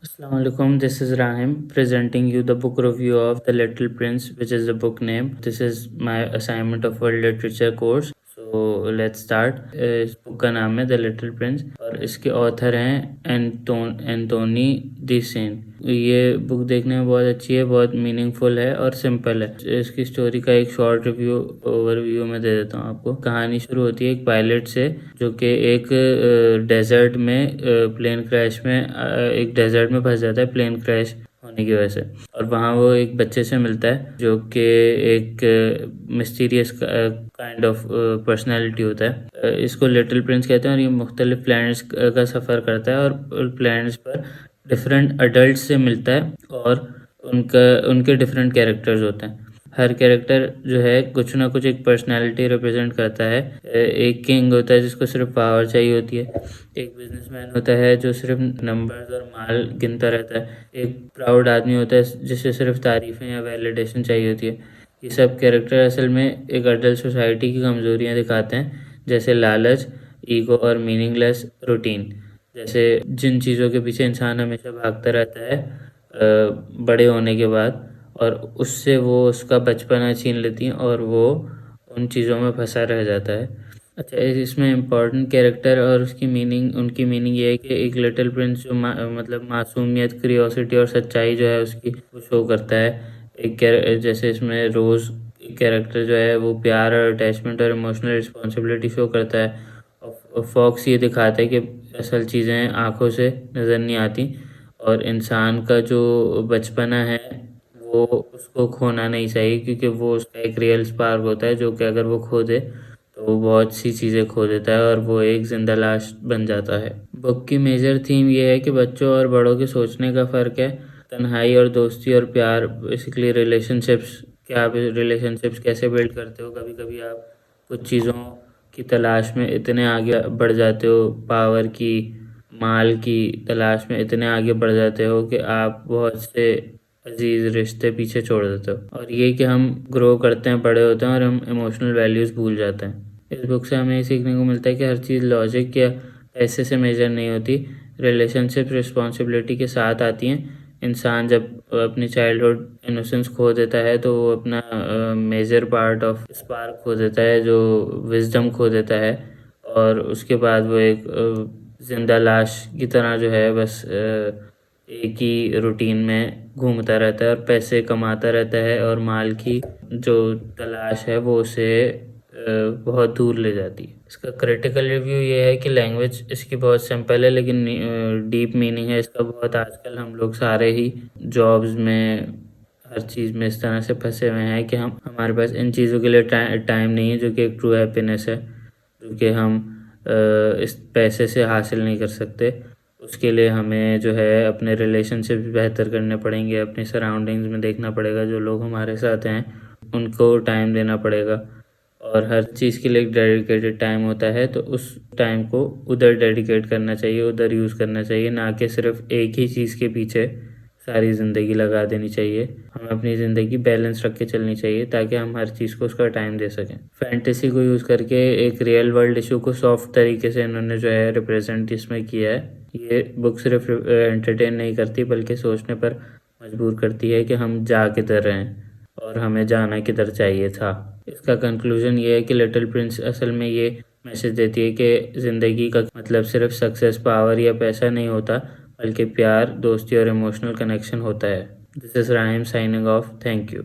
Assalamu alaikum. This is Rahim presenting you the book review of The Little Prince, which is the book name. This is my assignment of World Literature course. So let's start. इस book का नाम है the little Prince और इसके author हैं Antony D Saint. ये book देखने में बहुत अच्छी है, बहुत मीनिंगफुल है और सिंपल है। इसकी स्टोरी का एक शॉर्ट रिव्यू ओवरव्यू में दे देता हूँ आपको। कहानी शुरू होती है एक पायलट से जो कि एक डेजर्ट में प्लेन क्रैश में एक डेजर्ट में फंस जाता है प्लेन क्रैश होने की वजह से। और वहाँ वो एक बच्चे से मिलता है जो कि एक मिस्टीरियस काइंड ऑफ पर्सनैलिटी होता है। इसको लिटिल प्रिंस कहते हैं और ये मुख्तलिफ प्लैनेट्स का सफ़र करता है और प्लैनेट्स पर डिफरेंट अडल्ट से मिलता है और उनके डिफरेंट कैरेक्टर्स होते हैं। हर कैरेक्टर जो है कुछ ना कुछ एक पर्सनालिटी रिप्रेजेंट करता है। एक किंग होता है जिसको सिर्फ पावर चाहिए होती है, एक बिजनेसमैन होता है जो सिर्फ नंबर्स और माल गिनता रहता है, एक प्राउड आदमी होता है जिसे सिर्फ तारीफ़ें या वैलिडेशन चाहिए होती है। ये सब कैरेक्टर असल में एक अडल्ट सोसाइटी की कमज़ोरियाँ दिखाते हैं, जैसे लालच, ईगो और मीनिंगलेस रूटीन। जैसे जिन चीज़ों के पीछे इंसान हमेशा भागता रहता है बड़े होने के बाद, और उससे वो उसका बचपना छीन लेती हैं और वो उन चीज़ों में फंसा रह जाता है। अच्छा, इसमें इम्पॉर्टेंट कैरेक्टर और उनकी मीनिंग ये है कि एक लिटिल प्रिंस जो मतलब मासूमियत, क्यूरियोसिटी और सच्चाई जो है उसकी वो शो करता है। जैसे इसमें रोज़ कैरेक्टर जो है वो प्यार और अटैचमेंट और इमोशनल रिस्पॉन्सिबिलिटी शो करता है। और फॉक्स ये दिखाता है कि असल चीज़ें आँखों से नज़र नहीं आती और इंसान का जो बचपना है वो उसको खोना नहीं चाहिए, क्योंकि वो उसका एक रियल स्पार्क होता है जो कि अगर वो खो दे तो वो बहुत सी चीज़ें खो देता है और वो एक जिंदा लाश बन जाता है। बुक की मेजर थीम ये है कि बच्चों और बड़ों के सोचने का फ़र्क है, तन्हाई और दोस्ती और प्यार, बेसिकली रिलेशनशिप्स। क्या आप रिलेशनशिप्स कैसे बिल्ड करते हो? कभी कभी आप कुछ चीज़ों की तलाश में इतने आगे बढ़ जाते हो, पावर की, माल की तलाश में इतने आगे बढ़ जाते हो कि आप बहुत से अजीज रिश्ते पीछे छोड़ देते हो। और ये कि हम ग्रो करते हैं, बड़े होते हैं और हम इमोशनल वैल्यूज़ भूल जाते हैं। इस बुक से हमें ये सीखने को मिलता है कि हर चीज़ लॉजिक या पैसे से मेजर नहीं होती। रिलेशनशिप रिस्पॉन्सिबिलिटी के साथ आती हैं। इंसान जब अपनी चाइल्डहुड इनोसेंस खो देता है तो वो अपना मेजर पार्ट ऑफ स्पार्क खो देता है, जो विजडम खो देता है, और उसके बाद वो एक जिंदा लाश की तरह जो है बस एक ही रूटीन में घूमता रहता है और पैसे कमाता रहता है, और माल की जो तलाश है वो उसे बहुत दूर ले जाती है। इसका क्रिटिकल रिव्यू ये है कि लैंग्वेज इसकी बहुत सिंपल है लेकिन डीप मीनिंग है इसका बहुत। आजकल हम लोग सारे ही जॉब्स में, हर चीज़ में इस तरह से फंसे हुए हैं कि हमारे पास इन चीज़ों के लिए टाइम नहीं है, जो कि एक ट्रू हैप्पीनेस है, जो कि हम इस पैसे से हासिल नहीं कर सकते। उसके लिए हमें जो है अपने रिलेशनशिप बेहतर करने पड़ेंगे, अपनी सराउंडिंग्स में देखना पड़ेगा, जो लोग हमारे साथ हैं उनको टाइम देना पड़ेगा, और हर चीज़ के लिए एक डेडिकेटेड टाइम होता है, तो उस टाइम को उधर डेडिकेट करना चाहिए, उधर यूज़ करना चाहिए, ना कि सिर्फ एक ही चीज़ के पीछे सारी ज़िंदगी लगा देनी चाहिए। हमें अपनी ज़िंदगी बैलेंस रख के चलनी चाहिए ताकि हम हर चीज़ को उसका टाइम दे सकें। फैंटेसी को यूज़ करके एक रियल वर्ल्ड इशू को सॉफ्ट तरीके से इन्होंने जो है रिप्रेजेंट इसमें किया है। ये बुक सिर्फ एंटरटेन नहीं करती बल्कि सोचने पर मजबूर करती है कि हम जा किधर रहे हैं और हमें जाना किधर चाहिए था। इसका कंक्लूजन ये है कि लिटिल प्रिंस असल में ये मैसेज देती है कि ज़िंदगी का मतलब सिर्फ सक्सेस, पावर या पैसा नहीं होता, बल्कि प्यार, दोस्ती और इमोशनल कनेक्शन होता है। This is rhyme signing off. Thank you.